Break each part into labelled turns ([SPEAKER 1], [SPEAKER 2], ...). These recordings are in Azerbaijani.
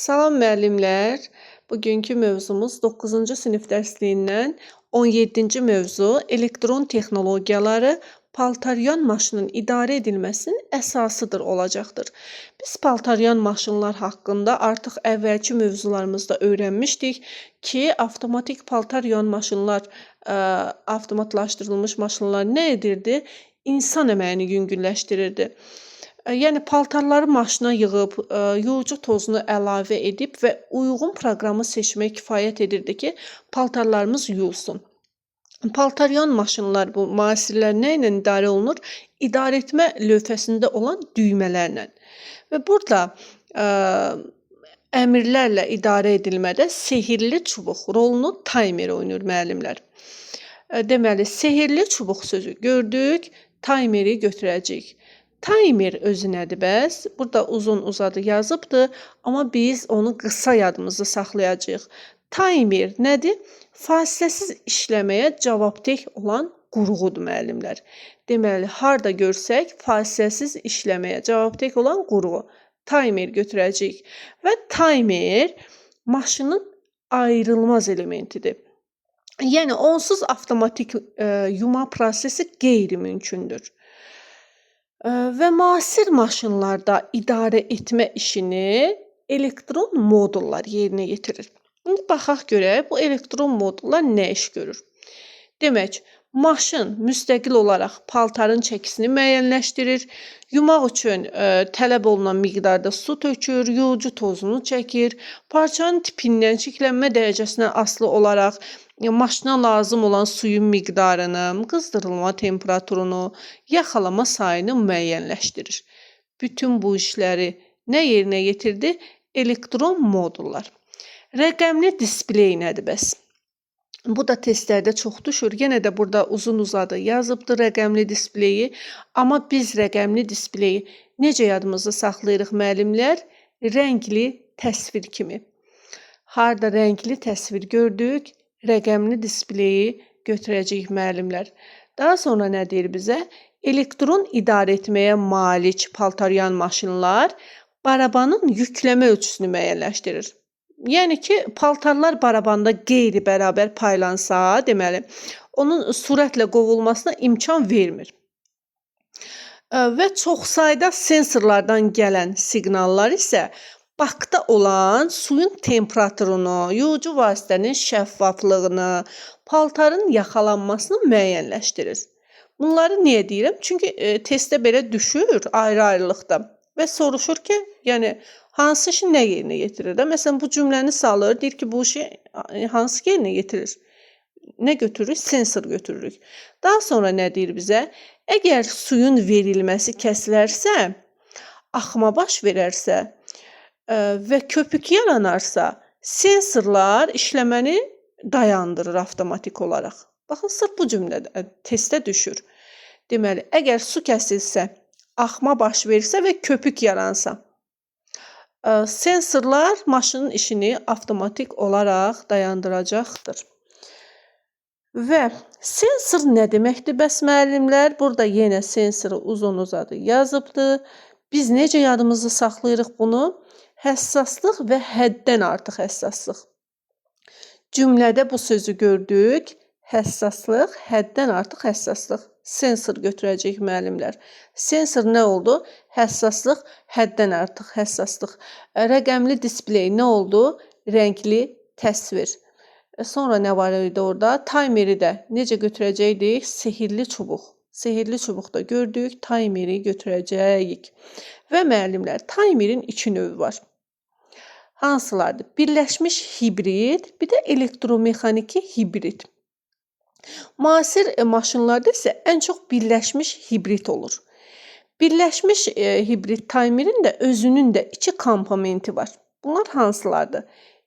[SPEAKER 1] Salam müəllimlər. Bugünkü mövzumuz 9-cu sinif dərsliyindən 17-ci mövzu elektron texnologiyaları paltaryan maşının idarə edilməsinin əsasıdır olacaqdır. Biz paltaryan maşınlar haqqında artıq əvvəlki mövzularımızda öyrənmişdik ki, avtomatik paltaryan maşınlar, avtomatlaşdırılmış maşınlar nə edirdi? İnsan əməyini yüngülləşdirirdi. Yəni paltarları maşına yığıb, yuucu tozunu əlavə edib və uyğun proqramı seçmək kifayət edirdi ki, paltarlarımız yuyulsun. Paltaryan maşınlar bu müasirlər nə ilə idarə olunur? İdarəetmə lövhəsində olan düymələrlə. Və burada əmrlərlə idarə edilmədə sehirli çubuq rolunu taymer oynayır müəllimlər. Deməli, sehirli çubuq sözü gördük, taymeri götürəcəyik. Timer özü nədir bəs? Burada uzun-uzadı yazıbdır, amma biz onu qısa yadımızda saxlayacağıq. Timer nədir? Fasiləsiz işləməyə cavabdeh olan qurğudur müəllimlər. Deməli, harda görsək, fasiləsiz işləməyə cavabdeh olan qurğu. Timer götürəcəyik və timer maşının ayrılmaz elementidir. Yəni, onsuz avtomatik yuma prosesi qeyri-mümkündür. Və müasir maşınlarda idarə etmə işini elektron modullar yerinə yetirir. İndi baxaq görək, bu elektron modullar nə iş görür? Demək, maşın müstəqil olaraq paltarın çəkisini müəyyənləşdirir, yumaq üçün tələb olunan miqdarda su tökür, yuucu tozunu çəkir, parçanın tipindən, çirklənmə dərəcəsinə asılı olaraq maşına lazım olan suyun miqdarını, qızdırılma temperaturunu, yaxalama sayını müəyyənləşdirir. Bütün bu işləri nə yerinə yetirdi? Elektron modullar. Rəqəmli displey nədir bəs? Bu da testlərdə çox düşür. Yenə də burada uzun-uzadı yazıbdır rəqəmli displeyi. Amma biz rəqəmli displeyi necə yadımızda saxlayırıq müəllimlər? Rəngli təsvir kimi. Harda rəngli təsvir gördük? Rəqəmli displeyi götürəcəyik müəllimlər. Daha sonra nə deyir bizə? Elektron idarə etməyə malik paltaryan maşınlar barabanın yükləmə ölçüsünü müəyyənləşdirir. Yəni ki, paltarlar barabanda qeyri-bərabər paylansa, deməli, onun sürətlə qovulmasına imkan vermir. Və çox sayda sensorlardan gələn siqnallar isə bakda olan suyun temperaturunu, yuucu vasitənin şəffaflığını, paltarın yaxalanmasını müəyyənləşdirir. Bunları niyə deyirəm? Çünki testdə belə düşür ayrı-ayrılıqda və soruşur ki, yəni hansı işi nə yerinə yetirir? Məsələn, bu cümləni salır, deyir ki, bu işi hansı yerinə yetirir? Nə götürürük? Sensor götürürük. Daha sonra nə deyir bizə? Əgər suyun verilməsi kəsilərsə, axma baş verərsə və köpük yaranarsa, sensorlar işləməni dayandırır avtomatik olaraq. Baxın, sırf bu cümlədə testə düşür. Deməli, əgər su kəsilsə, axma baş verirsə və köpük yaransa, sensorlar maşının işini avtomatik olaraq dayandıracaqdır. Və sensor nə deməkdir bəs müəllimlər? Burada yenə sensoru uzun-uzadı yazıbdır. Biz necə yadımızda saxlayırıq bunu? Həssaslıq və həddən artıq həssaslıq. Cümlədə bu sözü gördük. Həssaslıq, həddən artıq həssaslıq. Sensor götürəcəyik müəllimlər. Sensor nə oldu? Həssaslıq, həddən artıq həssaslıq. Rəqəmli displey nə oldu? Rəngli təsvir. Sonra nə var idi orada? Timeri də necə götürəcəkdik? Sehirli çubuq. Sehirli çubuqda gördük, timeri götürəcəyik. Və müəllimlər, timerin 2 növü var. Hansılardır? Birləşmiş hibrid, bir də elektromexaniki hibrid. Müasir maşınlarda isə ən çox birləşmiş hibrid olur. Birləşmiş hibrid timerin də özünün də 2 komponenti var. Bunlar hansılardır?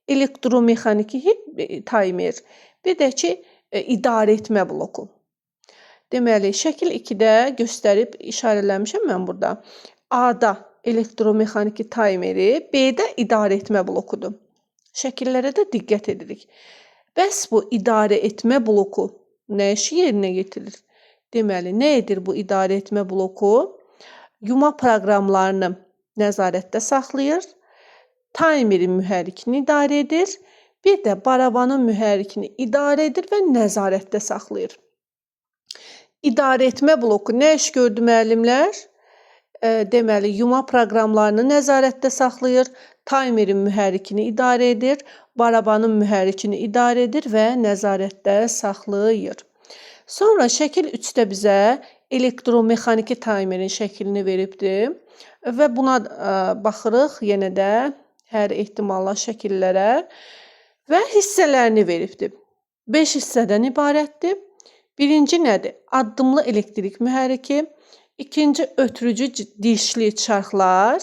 [SPEAKER 1] Elektromexaniki timer, bir də ki, idarə etmə bloku. Deməli, şəkil 2-də göstərib işarələmişəm mən burada. A-da elektromexaniki timeri, B-də idarə etmə blokudur. Şəkillərə də diqqət edirik. Bəs bu idarə etmə bloku nə işi yerinə yetirir? Deməli, nə edir bu idarə etmə bloku? Yuma proqramlarını nəzarətdə saxlayır. taymerin mühərrikini idarə edir, bir də barabanın mühərrikini idarə edir və nəzarətdə saxlayır. İdarə etmə bloku nə iş gördü müəllimlər? Deməli, yuma proqramlarını nəzarətdə saxlayır, taymerin mühərrikini idarə edir, barabanın mühərrikini idarə edir və nəzarətdə saxlayır. Sonra şəkil 3-də bizə elektromexaniki taymerin şəklini veribdir və buna baxırıq yenə də hər ehtimalla şəkillərə və hissələrini veribdir. 5 hissədən ibarətdir. Birinci nədir? Addımlı elektrik mühərriki, ikinci ötürücü dişli çarxlar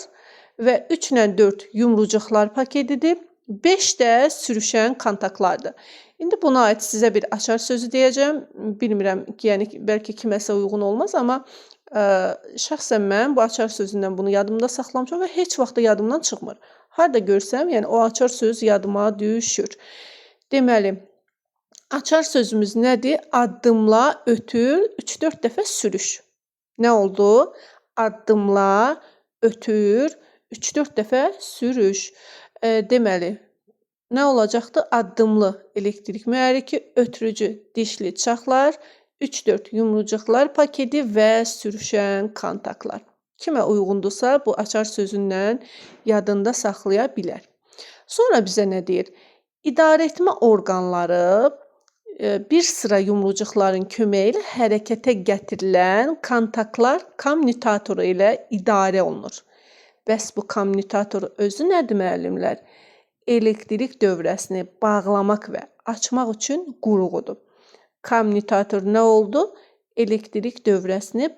[SPEAKER 1] və 3 ilə 4 yumrucuqlar paketidir. 5 də sürüşən kontaktlardır. İndi buna aid sizə bir açar sözü deyəcəm. Bilmirəm, yəni bəlkə kiməsə uyğun olmaz, amma şəxsən mən bu açar sözündən bunu yadımda saxlamışam və heç vaxt da yadımdan çıxmır. Harda görsəm, yəni o açar söz yadıma düşür. Deməli, açar sözümüz nədir? Addımla, ötür, 3-4 dəfə sürüş. Nə oldu? Addımla, ötür, 3-4 dəfə sürüş. Deməli, nə olacaqdı? Addımlı elektrik mühərriki, ötürücü dişli çaxlar, 3-4 yumrucuqlar paketi və sürüşən kontaktlar. Kimə uyğundursa bu açar sözündən yadında saxlaya bilər. Sonra bizə nə deyir? İdarə etmə orqanları bir sıra yumrucuqların köməyi ilə hərəkətə gətirilən kontaktlar kommutatoru ilə idarə olunur. Bəs bu kommutator özü nədir müəllimlər? Elektrik dövrəsini bağlamaq və açmaq üçün qurğudur. Kommutator nə oldu? Elektrik dövrəsini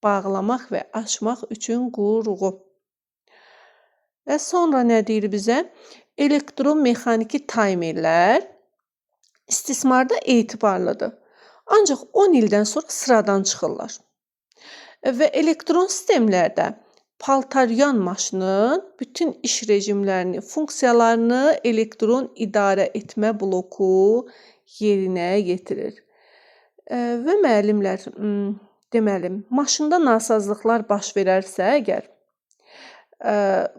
[SPEAKER 1] bağlamaq və açmaq üçün qurğu. Və sonra nə deyir bizə? Elektromexaniki taymerlər istismarda etibarlıdır. Ancaq 10 ildən sonra sıradan çıxırlar. Və elektron sistemlərdə paltaryan maşının bütün iş rejimlərini, funksiyalarını elektron idarə etmə bloku yerinə yetirir. Və müəllimlər, deməli, maşında nasazlıqlar baş verərsə əgər,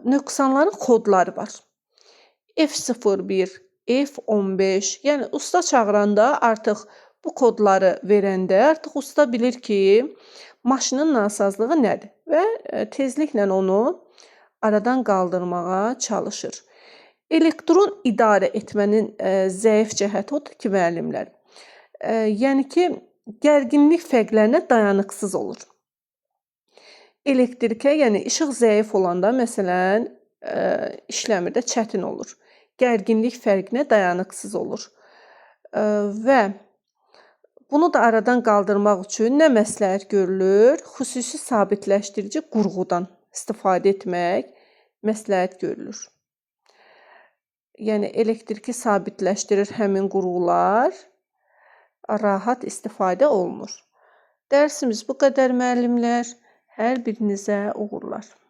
[SPEAKER 1] nöqsanların kodları var. F01, F15, yəni usta çağıranda artıq bu kodları verəndə artıq usta bilir ki, maşının nasazlığı nədir və tezliklə onu aradan qaldırmağa çalışır. Elektron idarə etmənin zəif cəhəti odur ki, müəllimlər, yəni ki, gərginlik fərqlərinə dayanıqsız olur. Elektrikə, yəni işıq zəif olanda, məsələn, işləmir də çətin olur. Gərginlik fərqinə dayanıqsız olur. Və bunu da aradan qaldırmaq üçün nə məsləhət görülür? Xüsusi sabitləşdirici qurğudan istifadə etmək məsləhət görülür. Yəni elektriki sabitləşdirir həmin qurğular, rahat istifadə olunur. Dərsimiz bu qədər müəllimlər. Hər birinizə uğurlar.